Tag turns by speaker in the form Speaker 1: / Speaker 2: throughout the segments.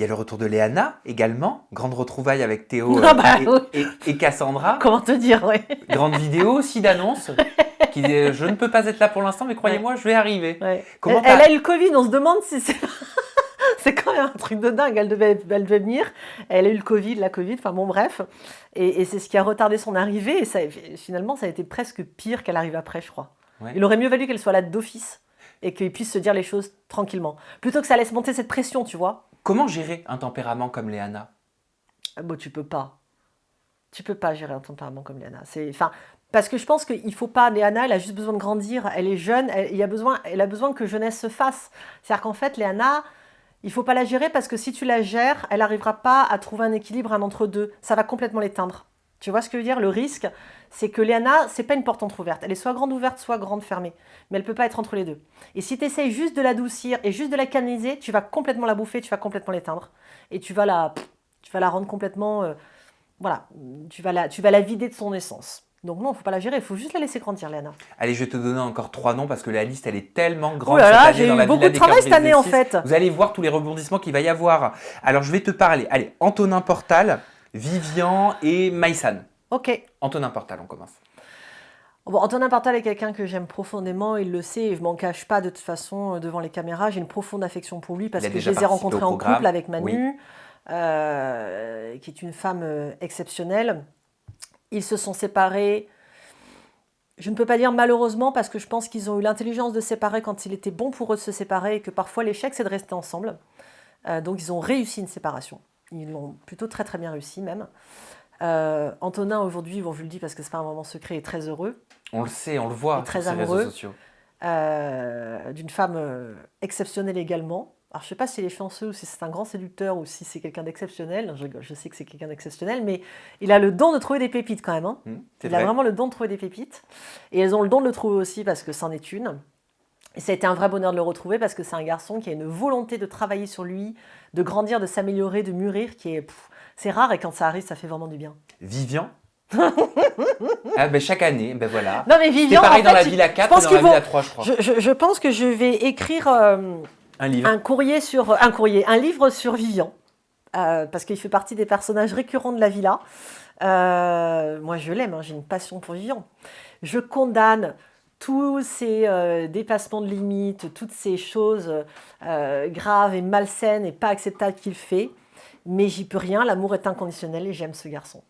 Speaker 1: Il y a le retour de Léana également, grande retrouvaille avec Théo et Cassandra.
Speaker 2: Comment te dire, oui.
Speaker 1: Grande vidéo aussi d'annonce qui dit je ne peux pas être là pour l'instant, mais croyez-moi, je vais arriver.
Speaker 2: Ouais.
Speaker 1: Comment
Speaker 2: Elle a eu le Covid, on se demande si c'est... C'est quand même un truc de dingue, elle devait venir, elle a eu la Covid, enfin bon bref, et c'est ce qui a retardé son arrivée, et finalement ça a été presque pire qu'elle arrive après, je crois.
Speaker 1: Ouais.
Speaker 2: Il aurait mieux valu qu'elle soit là d'office, et qu'il puisse se dire les choses tranquillement, plutôt que ça laisse monter cette pression, tu vois.
Speaker 1: Comment gérer un tempérament comme Léana?
Speaker 2: Bon, tu peux pas gérer un tempérament comme Léana, parce que je pense qu'il faut pas, Léana, elle a juste besoin de grandir, elle est jeune, elle a besoin que jeunesse se fasse, c'est-à-dire qu'en fait, Léana... Il ne faut pas la gérer parce que si tu la gères, elle n'arrivera pas à trouver un équilibre, un entre-deux. Ça va complètement l'éteindre. Tu vois ce que je veux dire? Le risque, c'est que Léana, ce n'est pas une porte entrouverte. Elle est soit grande ouverte, soit grande fermée. Mais elle ne peut pas être entre les deux. Et si tu essayes juste de l'adoucir et juste de la canaliser, tu vas complètement la bouffer, tu vas complètement l'éteindre. Et tu vas la rendre complètement... voilà, tu vas la vider de son essence. Donc non, il ne faut pas la gérer, il faut juste la laisser grandir, Léana.
Speaker 1: Allez, je vais te donner encore 3 noms parce que la liste, elle est tellement grande
Speaker 2: cette
Speaker 1: année
Speaker 2: j'ai
Speaker 1: dans
Speaker 2: eu
Speaker 1: la
Speaker 2: beaucoup
Speaker 1: Villa
Speaker 2: de
Speaker 1: des
Speaker 2: travail
Speaker 1: Cœurs
Speaker 2: cette année, en
Speaker 1: Brisés 6.
Speaker 2: fait.
Speaker 1: Vous allez voir tous les rebondissements qu'il va y avoir. Alors, je vais te parler. Allez, Antonin Portal, Vivian et Maïsan.
Speaker 2: Ok.
Speaker 1: Antonin Portal, on commence.
Speaker 2: Bon, Antonin Portal est quelqu'un que j'aime profondément, il le sait, et je m'en cache pas de toute façon devant les caméras. J'ai une profonde affection pour lui parce que je les ai rencontrés en couple avec Manu, qui est une femme exceptionnelle. Ils se sont séparés, je ne peux pas dire malheureusement, parce que je pense qu'ils ont eu l'intelligence de se séparer quand il était bon pour eux de se séparer, et que parfois l'échec c'est de rester ensemble. Donc ils ont réussi une séparation. Ils l'ont plutôt très très bien réussi même. Antonin aujourd'hui, bon, je le dis parce que c'est pas un moment secret, est très heureux.
Speaker 1: On le sait, on le voit
Speaker 2: sur ses réseaux sociaux. D'une femme exceptionnelle également. Alors je sais pas s'il est chanceux ou si c'est un grand séducteur ou si c'est quelqu'un d'exceptionnel. Je sais que c'est quelqu'un d'exceptionnel, mais il a le don de trouver des pépites quand même. Hein. Il a vraiment le don de trouver des pépites. Et elles ont le don de le trouver aussi parce que c'en est une. Et ça a été un vrai bonheur de le retrouver parce que c'est un garçon qui a une volonté de travailler sur lui, de grandir, de s'améliorer, de mûrir, qui est... c'est rare et quand ça arrive, ça fait vraiment du bien.
Speaker 1: Vivian. Chaque année, voilà.
Speaker 2: Non mais Vivian,
Speaker 1: c'est pareil dans la Villa 4 et dans la Villa 3, je crois.
Speaker 2: Je pense que je vais écrire un livre sur Vivian, parce qu'il fait partie des personnages récurrents de la Villa. Moi, je l'aime, j'ai une passion pour Vivian. Je condamne tous ces dépassements de limites, toutes ces choses graves et malsaines et pas acceptables qu'il fait, mais j'y peux rien, l'amour est inconditionnel et j'aime ce garçon.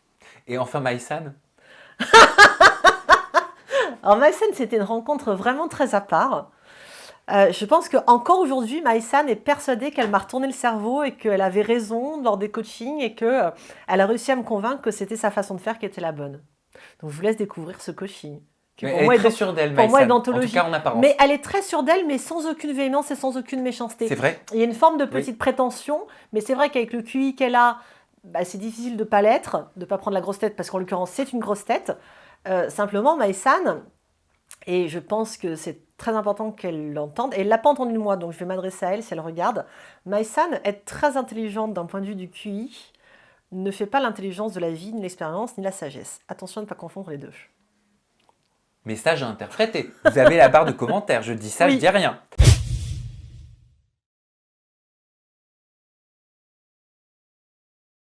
Speaker 1: Et enfin Maïsan.
Speaker 2: Alors Maïsan, c'était une rencontre vraiment très à part. Je pense qu'encore aujourd'hui, Maïsan est persuadée qu'elle m'a retourné le cerveau et qu'elle avait raison lors des coachings et qu'elle a réussi à me convaincre que c'était sa façon de faire qui était la bonne. Donc je vous laisse découvrir ce coaching.
Speaker 1: Elle est très sûre d'elle, Maïsan. En tout cas, en apparence.
Speaker 2: Mais elle est très sûre d'elle, mais sans aucune véhémence et sans aucune méchanceté.
Speaker 1: C'est vrai.
Speaker 2: Il y a une forme de petite prétention, mais c'est vrai qu'avec le QI qu'elle a, c'est difficile de ne pas l'être, de ne pas prendre la grosse tête, parce qu'en l'occurrence, c'est une grosse tête. Simplement, Maïsan, et je pense que c'est très important qu'elle l'entende, et elle ne l'a pas entendu de moi, donc je vais m'adresser à elle si elle regarde. Maïsan est très intelligente d'un point de vue du QI, ne fait pas l'intelligence de la vie, ni l'expérience, ni la sagesse. Attention à ne pas confondre les deux.
Speaker 1: Message à interpréter. Vous avez la barre de commentaires. Je dis ça, oui. Je dis rien.